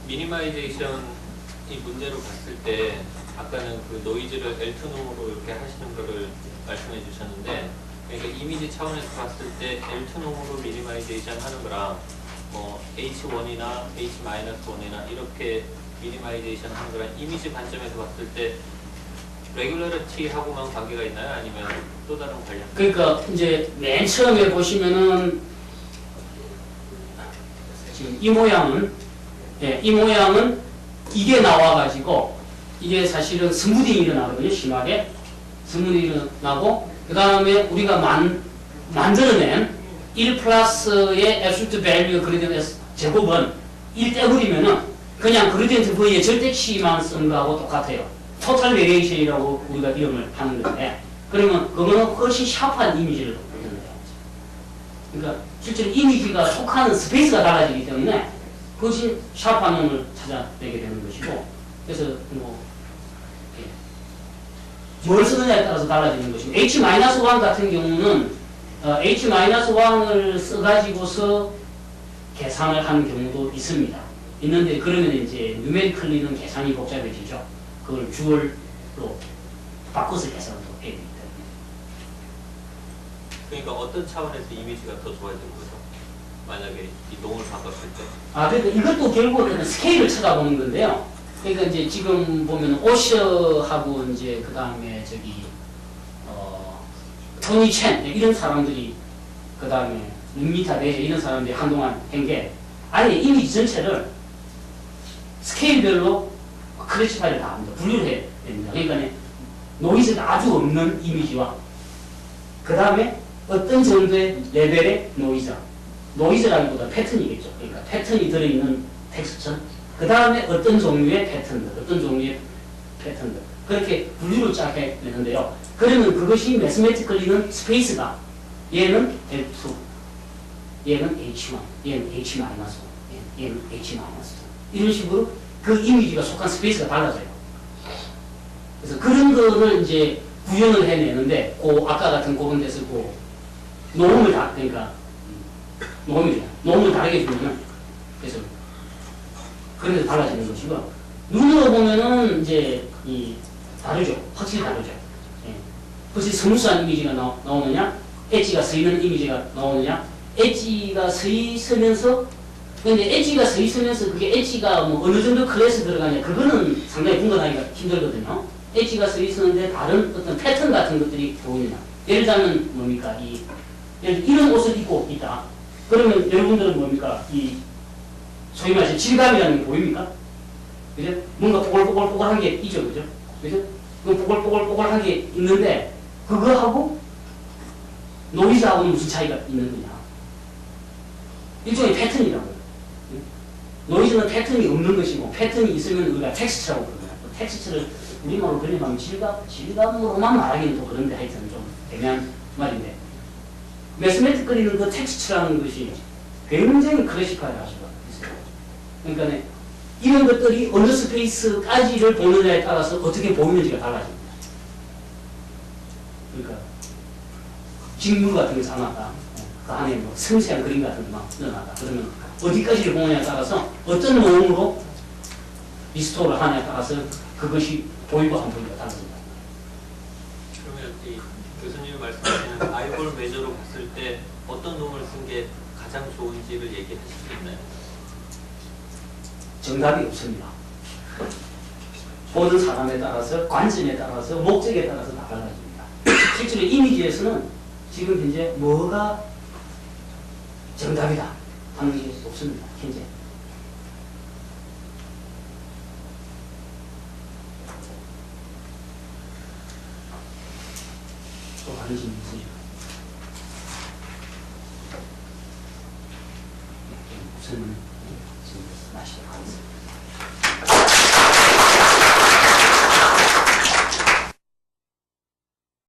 미니마이제이션 이 문제로 봤을 때 아까는 그 노이즈를 L2놈으로 이렇게 하시는 거를 말씀해 주셨는데 그러니까 이미지 차원에서 봤을 때 L2놈으로 미니마이제이션 하는 거랑 뭐 H1이나 H-1이나 이렇게 미니마이제이션 하는 거랑 이미지 관점에서 봤을 때 레귤러리티하고만 관계가 있나요? 아니면 또 다른 관련? 그러니까 이제 맨 처음에 보시면은 지금 이 모양은 이 모양은 이게 나와가지고 이게 사실은 스무딩이 일어나거든요. 심하게 스무딩이 일어나고 그 다음에 우리가 만들어낸 1 플러스의 absolute value 그래디언트 제곱은 1 떼버리면은 그냥 그래디언트 V의 절대치만 쓴 거하고 똑같아요. 토탈 베리에이션이라고 우리가 이름을 하는 건데 그러면 그거는 훨씬 샤프한 이미지를 보여주는 거예요. 그러니까 실제로 이미지가 속하는 스페이스가 달라지기 때문에 훨씬 샤프한 놈을 찾아내게 되는 것이고 그래서 뭘 쓰느냐에 따라서 달라지는 것이고 H-1 같은 경우는 H-1을 써가지고서 계산을 하는 경우도 있습니다. 있는데 그러면 이제 누메리컬리는 계산이 복잡해지죠. 그걸 주얼로 바꿔서 계산을 해야 됩니다. 그러니까 어떤 차원에서 이미지가 더 좋아지는 거죠? 만약에 이 농을 바꿨을 때. 그러니까 이것도 결국은 스케일을 찾아보는 건데요. 그러니까 이제 지금 보면 오셔하고 이제 그 다음에 토니 첸 이런 사람들이 그 다음에 림미타 베 이런 사람들이 한동안 한 게 아예 이미지 전체를 스케일별로 클래시파이를 다 합니다. 분류를 해야 됩니다. 그러니까 노이즈가 아주 없는 이미지와 그 다음에 어떤 정도의 레벨의 노이즈라기보다 패턴이겠죠. 그러니까 패턴이 들어있는 텍스처 그 다음에 어떤 종류의 패턴들 그렇게 분류를 쫙 해내는데요. 그러면 그것이 매스매티컬리는 스페이스가 얘는 L2 얘는 H1 얘는 H-1 얘는 H-2 이런 식으로 그 이미지가 속한 스페이스가 달라져요. 그래서 그런 거를 이제 구현을 해내는데 아까 같은 그런 데서 노음을 그러니까 노음을 다르게 주면은 그래서 그런 데서 달라지는 것이고 눈으로 보면은 이제 다르죠. 확실히 다르죠. 혹시 스무스한 이미지가 나오느냐 엣지가 서있는 이미지가 나오느냐 엣지가 서있으면서 근데 엣지가 서있으면서 그게 엣지가 어느 정도 클래스 들어가냐 그거는 상당히 분간하기가 힘들거든요. 엣지가 서있었는데 다른 어떤 패턴 같은 것들이 보이느냐 예를 들자면 뭡니까 이런 옷을 입고 있다. 그러면 여러분들은 뭡니까 소위 말해서 질감이라는 게 보입니까? 그죠? 뭔가 뽀글뽀글뽀글한 게 있죠, 그죠? 그죠? 그 뽀글뽀글뽀글한 게 있는데 그거하고 노이즈하고는 무슨 차이가 있는 거냐? 일종의 패턴이라고요. 노이즈는 패턴이 없는 것이고 패턴이 있으면 우리가 텍스처라고 그러잖아요. 텍스처를 우리말로 번역하면 질감으로만 말하기는 또 그런데 하여튼 좀 애매한 말인데 매스매틱거리는 그 텍스처라는 것이 굉장히 클래식화를 하시고 있어요. 그러니까 이런 것들이 어느 스페이스까지를 보느냐에 따라서 어떻게 보이는지가 달라집니다. 그러니까 직물 같은 게 상하다. 그 안에 섬세한 그림 같은 게 막 늘어나다. 그러면 어디까지를 보느냐에 따라서 어떤 모음으로 리스토어를 하냐에 따라서 그것이 보이고 안 보이고가 달라집니다. 그러면 이 교수님이 말씀하시는 아이볼 메저로 봤을 때 어떤 놈을 쓴 게 가장 좋은지를 얘기하실 수 있나요? 정답이 없습니다. 보는 사람에 따라서 관점에 따라서 목적에 따라서 다 달라집니다. 실제로 이미지에서는 지금 현재 뭐가 정답이다 하는 게 없습니다. 현재. 또 다른 질문 있으시죠? 우선 지금 마시도록 하겠습니다.